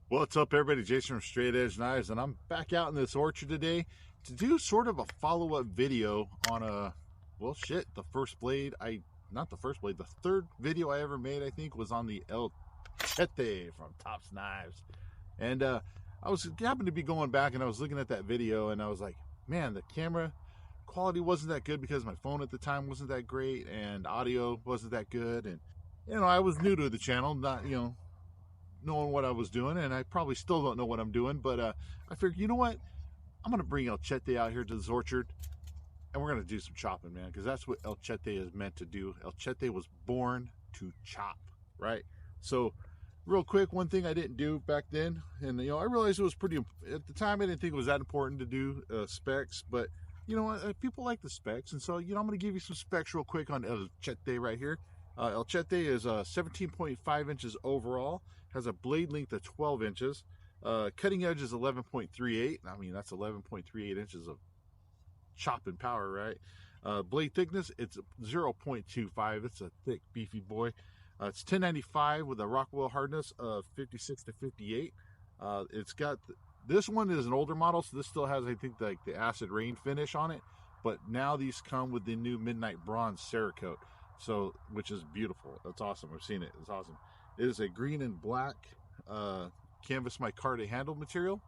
What's up, everybody? Jason from Straight Edge Knives, and I'm back out in this orchard today to do sort of a follow-up video on the first blade. Not the first blade, the third video I ever made, I think, was on the Chete from Tops Knives. And I happened to be going back and I was looking at that video and I was like, man, the camera quality wasn't that good because my phone at the time wasn't that great and audio wasn't that good. And, I was new to the channel, not, knowing what I was doing, and I probably still don't know what I'm doing, but I figured, you know what, I'm gonna bring El Chete out here to this orchard and we're gonna do some chopping, man, because that's what El Chete is meant to do. El Chete was born to chop, right? So real quick, one thing I didn't do back then, and I realized it was pretty at the time, I didn't think it was that important to do specs, but people like the specs, and so I'm gonna give you some specs real quick on El Chete right here. El Chete is 17.5 inches overall, has a blade length of 12 inches. Cutting edge is 11.38. I mean, that's 11.38 inches of chopping power, right? Blade thickness, it's 0.25. It's a thick, beefy boy. It's 1095 with a Rockwell hardness of 56 to 58. It's got, this one is an older model, so this still has, I think, like the acid rain finish on it. But now these come with the new Midnight Bronze Cerakote. So, which is beautiful. That's awesome. I've seen it. It's awesome. It is a green and black canvas micarta handle material.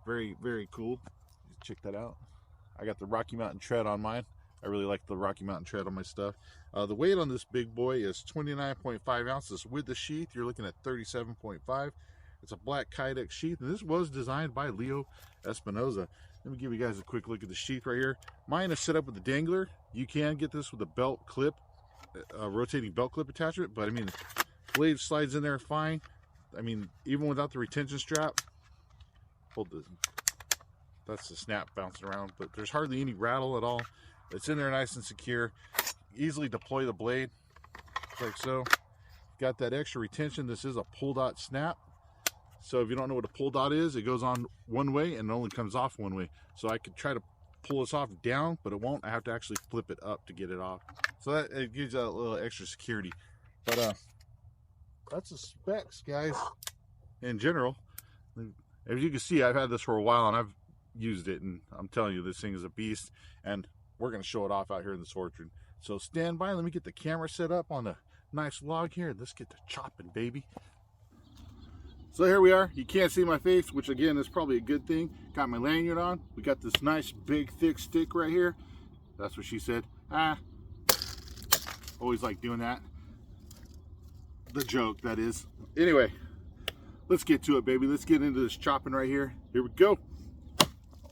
Very, very cool. Check that out. I got the Rocky Mountain tread on mine. I really like the Rocky Mountain tread on my stuff. The weight on this big boy is 29.5 ounces. With the sheath, you're looking at 37.5. It's a black Kydex sheath, and this was designed by Leo Espinoza. Let me give you guys a quick look at the sheath right here. Mine is set up with a dangler. You can get this with a belt clip, rotating belt clip attachment, but I mean, blade slides in there fine. I mean, even without the retention strap, that's the snap bouncing around, but there's hardly any rattle at all. It's in there nice and secure. Easily deploy the blade like so. Got that extra retention. This is a pull dot snap, so if you don't know what a pull dot is, it goes on one way and it only comes off one way. So I could try to pull this off down, but it won't. I have to actually flip it up to get it off. So that it gives you a little extra security. But that's the specs, guys, in general. As you can see, I've had this for a while and I've used it, and I'm telling you, this thing is a beast, and we're going to show it off out here in this orchard. So stand by. Let me get the camera set up on the nice log here. Let's get to chopping, baby. So here we are. You can't see my face, which again is probably a good thing. Got my lanyard on. We got this nice big thick stick right here. That's what she said. Always like doing that. The joke, that is. Anyway, let's get to it, baby. Let's get into this chopping right here. Here we go.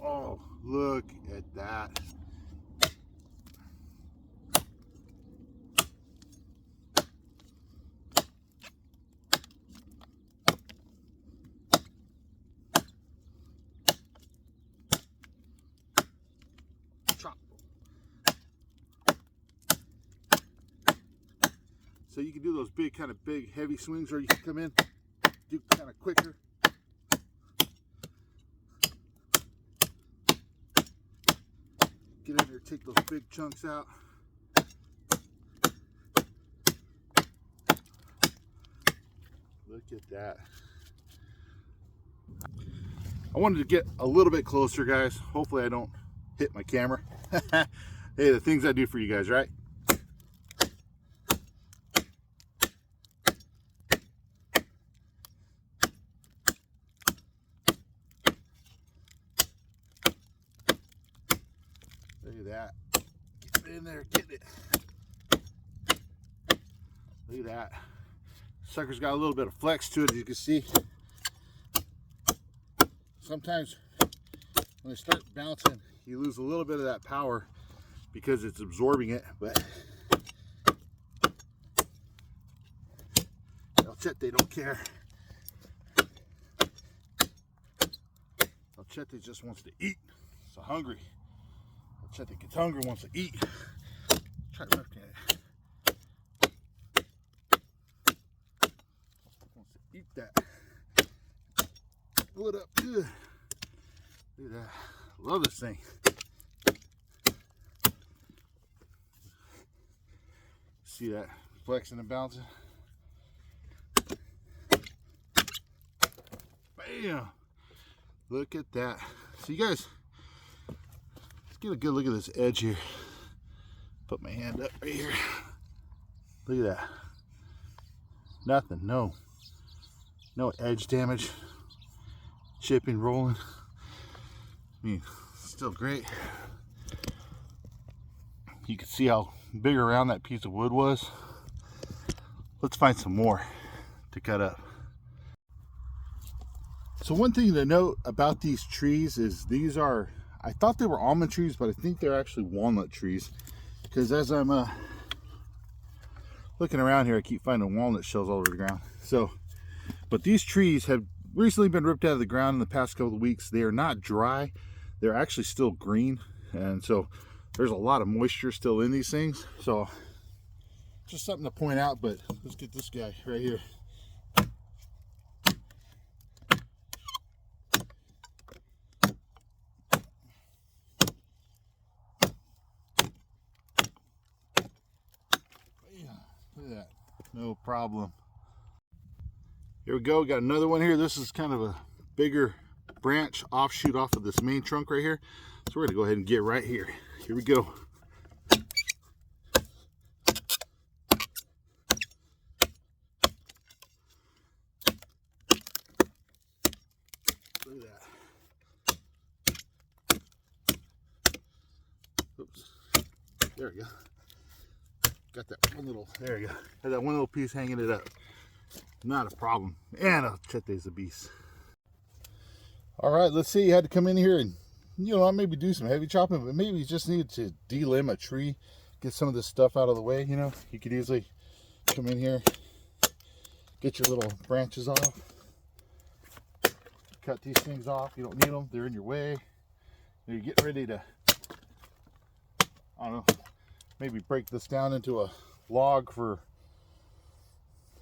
Oh, look at that. So you can do those big, kind of big, heavy swings, or you can come in, do kind of quicker. Get in there, take those big chunks out. Look at that. I wanted to get a little bit closer, guys. Hopefully I don't hit my camera. Hey, the things I do for you guys, right? Look at that. Get in there, get it. Look at that. Sucker's got a little bit of flex to it, as you can see. Sometimes when it starts bouncing, you lose a little bit of that power because it's absorbing it, but El Chete don't care. El Chete just wants to eat. So hungry. El Chete gets hungry, wants to eat. Try looking at it. Wants to eat that. Pull it up good. Look at that. Love this thing. See that flexing and bouncing? Bam. Bam! Look at that. So you guys, let's get a good look at this edge here. Put my hand up right here. Look at that. Nothing, no edge damage. Chipping, rolling. I mean, still great. You can see how big around that piece of wood was. Let's find some more to cut up. So one thing to note about these trees is these are, I thought they were almond trees, but I think they're actually walnut trees. Because as I'm looking around here, I keep finding walnut shells all over the ground. So, but these trees have recently been ripped out of the ground in the past couple of weeks. They are not dry. They're actually still green. And so there's a lot of moisture still in these things. So just something to point out, but let's get this guy right here. Look at that, no problem. Here we go, got another one here. This is kind of a bigger branch offshoot off of this main trunk right here. So we're gonna go ahead and get right here. Here we go. Look at that. Oops. There we go. Got that one little, there you go. Had that one little piece hanging it up. Not a problem. And Chete's a beast. All right, let's see. You had to come in here and, you know, maybe do some heavy chopping, but maybe you just needed to delimb a tree, get some of this stuff out of the way. You know, you could easily come in here, get your little branches off, cut these things off. You don't need them, they're in your way. You're getting ready to, I don't know, maybe break this down into a log for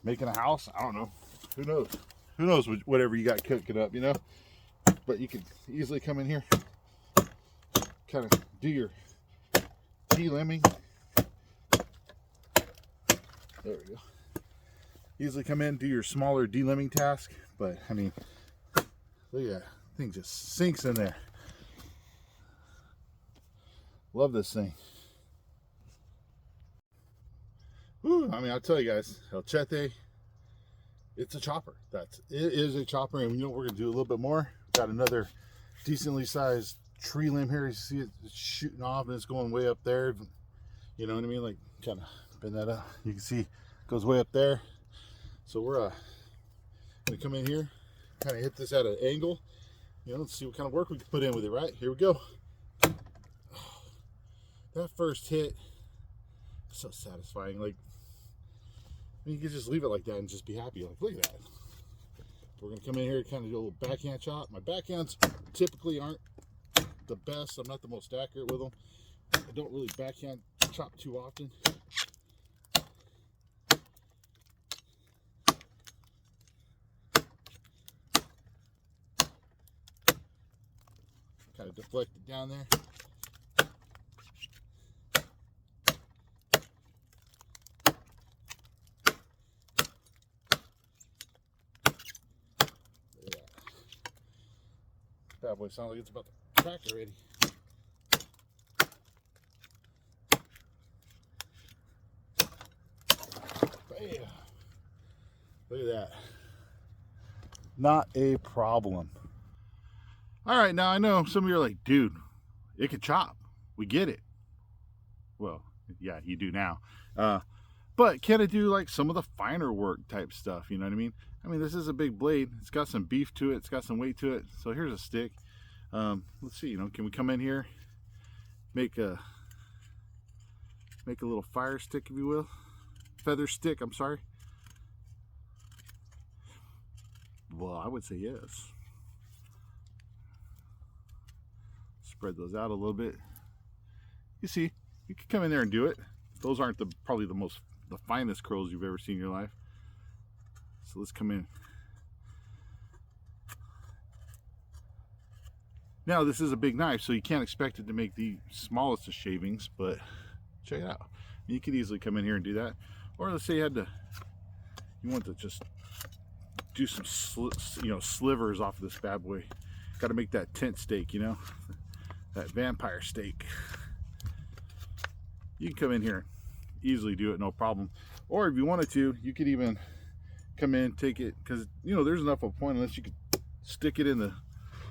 making a house. I don't know. Who knows? Who knows whatever you got cooking up, you know? But you can easily come in here, kind of do your delimbing. There we go. Easily come in, do your smaller delimbing task. But, I mean, look at that. Thing just sinks in there. Love this thing. Whew, I mean, I'll tell you guys, El Chete, it's a chopper. It is a chopper, and you know what we're gonna do a little bit more. Got another decently sized tree limb here. You see it, it's shooting off and it's going way up there. You know what I mean? Like, kind of bend that up. You can see it goes way up there. So we're gonna come in here, kind of hit this at an angle. You know, let's see what kind of work we can put in with it. Right, here we go. That first hit, so satisfying. Like, you can just leave it like that and just be happy. Like, look at that. We're gonna come in here and kind of do a little backhand chop. My backhands typically aren't the best. I'm not the most accurate with them. I don't really backhand chop too often. Kind of deflect it down there. That boy sounds like it's about to crack already. Bam. Look at that. Not a problem. All right, now I know some of you are like, dude, it can chop. We get it. Well, yeah, you do now. But can it do like some of the finer work type stuff? You know what I mean? I mean, this is a big blade. It's got some beef to it. It's got some weight to it. So here's a stick. Let's see, you know, can we come in here, make a little fire stick, if you will, feather stick, I'm sorry. Well, I would say yes. Spread those out a little bit. You see, you can come in there and do it. Those aren't probably the finest curls you've ever seen in your life. So let's come in. Now this is a big knife, so you can't expect it to make the smallest of shavings, but check it out. You could easily come in here and do that. Or let's say you want to just do some slivers off of this bad boy. Got to make that tent steak, you know, that vampire steak. You can come in here, easily do it, no problem. Or if you wanted to, you could even come in, take it, because you know there's enough of a point unless you could stick it in the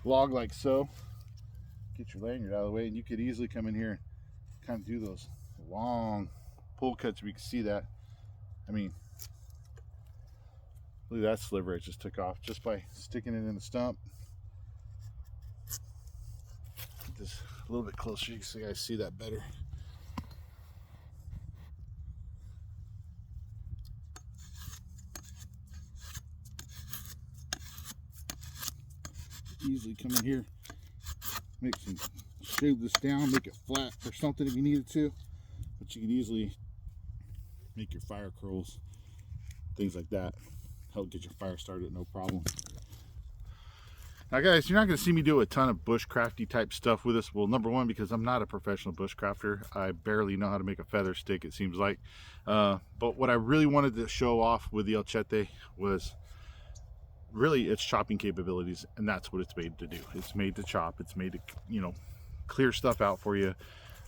log like so. Get your lanyard out of the way, and you could easily come in here and kind of do those long pull cuts. If you can see that, I mean, look at that sliver I just took off just by sticking it in the stump. Get this a little bit closer so you guys see that better. Easily come in here, make some, shave this down, make it flat or something if you needed to, but you can easily make your fire curls, things like that, help get your fire started, no problem. Now guys, you're not going to see me do a ton of bushcrafty type stuff with this. Well, number one, because I'm not a professional bushcrafter. I barely know how to make a feather stick, it seems like. But what I really wanted to show off with the El Chete was really its chopping capabilities, and that's what it's made to do. It's made to chop. It's made to, you know, clear stuff out for you.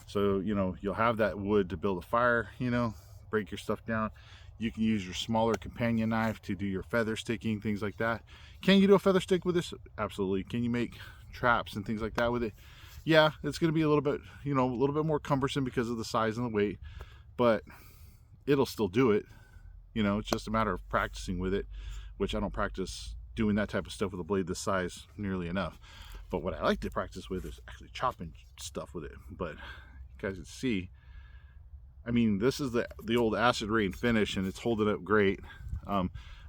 So, you know, you'll have that wood to build a fire, you know, break your stuff down. You can use your smaller companion knife to do your feather sticking, things like that. Can you do a feather stick with this? Absolutely. Can you make traps and things like that with it? Yeah, it's going to be a little bit, you know, a little bit more cumbersome because of the size and the weight, but it'll still do it. You know, it's just a matter of practicing with it, which I don't practice doing that type of stuff with a blade this size nearly enough. But what I like to practice with is actually chopping stuff with it. But you guys can see, I mean, this is the old acid rain finish, and it's holding up great.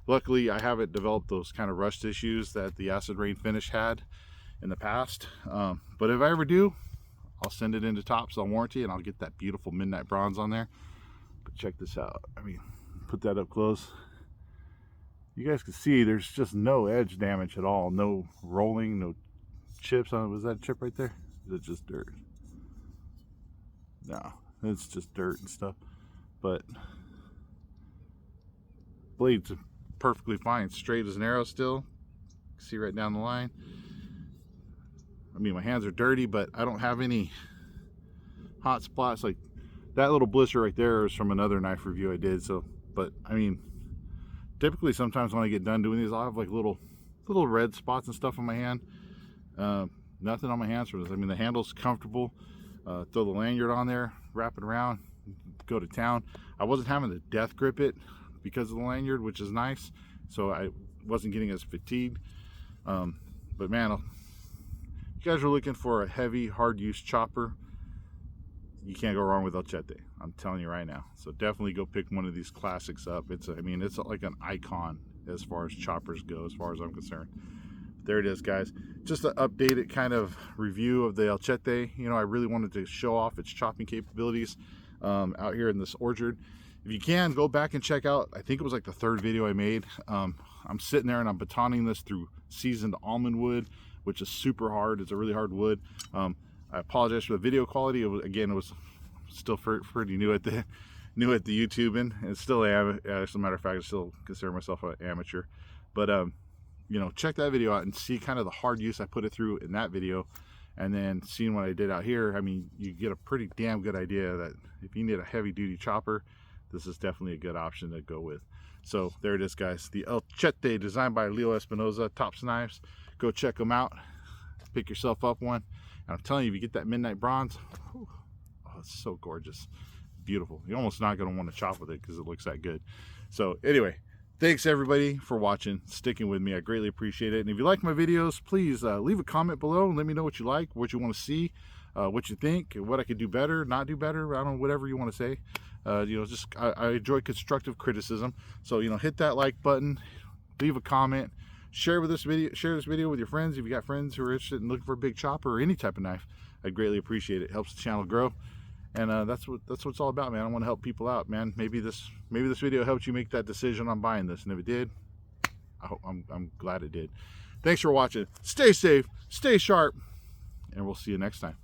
Luckily, I haven't developed those kind of rust issues that the acid rain finish had in the past. But if I ever do, I'll send it into Tops on warranty, and I'll get that beautiful midnight bronze on there. But check this out. I mean, put that up close. You guys can see there's just no edge damage at all. No rolling, no chips on it. Was that a chip right there? Is it just dirt? No, it's just dirt and stuff. But blade's perfectly fine, straight as an arrow still. See right down the line. I mean, my hands are dirty, but I don't have any hot spots. Like that little blister right there is from another knife review I did. So, but I mean, typically sometimes when I get done doing these, I'll have like little red spots and stuff on my hand. Nothing on my hands for this. I mean, the handle's comfortable. Throw the lanyard on there, wrap it around, go to town. I wasn't having to death grip it because of the lanyard, which is nice. So I wasn't getting as fatigued. But man, if you guys are looking for a heavy, hard use chopper, you can't go wrong with El Chete. I'm telling you right now. So definitely go pick one of these classics up. I mean, it's like an icon as far as choppers go, as far as I'm concerned. There it is, guys. Just an updated kind of review of the El Chete. You know, I really wanted to show off its chopping capabilities out here in this orchard. If you can, go back and check out, I think it was like the third video I made. I'm sitting there and I'm batoning this through seasoned almond wood, which is super hard. It's a really hard wood. I apologize for the video quality. It was still pretty new at the YouTubing, and still am. As a matter of fact, I still consider myself an amateur. But you know, check that video out and see kind of the hard use I put it through in that video, and then seeing what I did out here. I mean, you get a pretty damn good idea that if you need a heavy duty chopper, this is definitely a good option to go with. So there it is, guys. The El Chete, designed by Leo Espinoza, Tops Knives. Go check them out. Pick yourself up one. And I'm telling you, if you get that midnight bronze, whew, oh, it's so gorgeous, beautiful. You're almost not going to want to chop with it because it looks that good. So anyway, thanks everybody for watching, sticking with me. I greatly appreciate it. And if you like my videos, please leave a comment below and let me know what you like, what you want to see, what you think, what I could do better, not do better. I don't know, whatever you want to say. You know, just I enjoy constructive criticism. So, you know, hit that like button, leave a comment, share this video with your friends. If you got friends who are interested in looking for a big chopper or any type of knife, I'd greatly appreciate it. It helps the channel grow. And that's what it's all about, man. I want to help people out, man. Maybe this video helped you make that decision on buying this, and if it did, I'm glad it did. Thanks for watching. Stay safe, stay sharp, and we'll see you next time.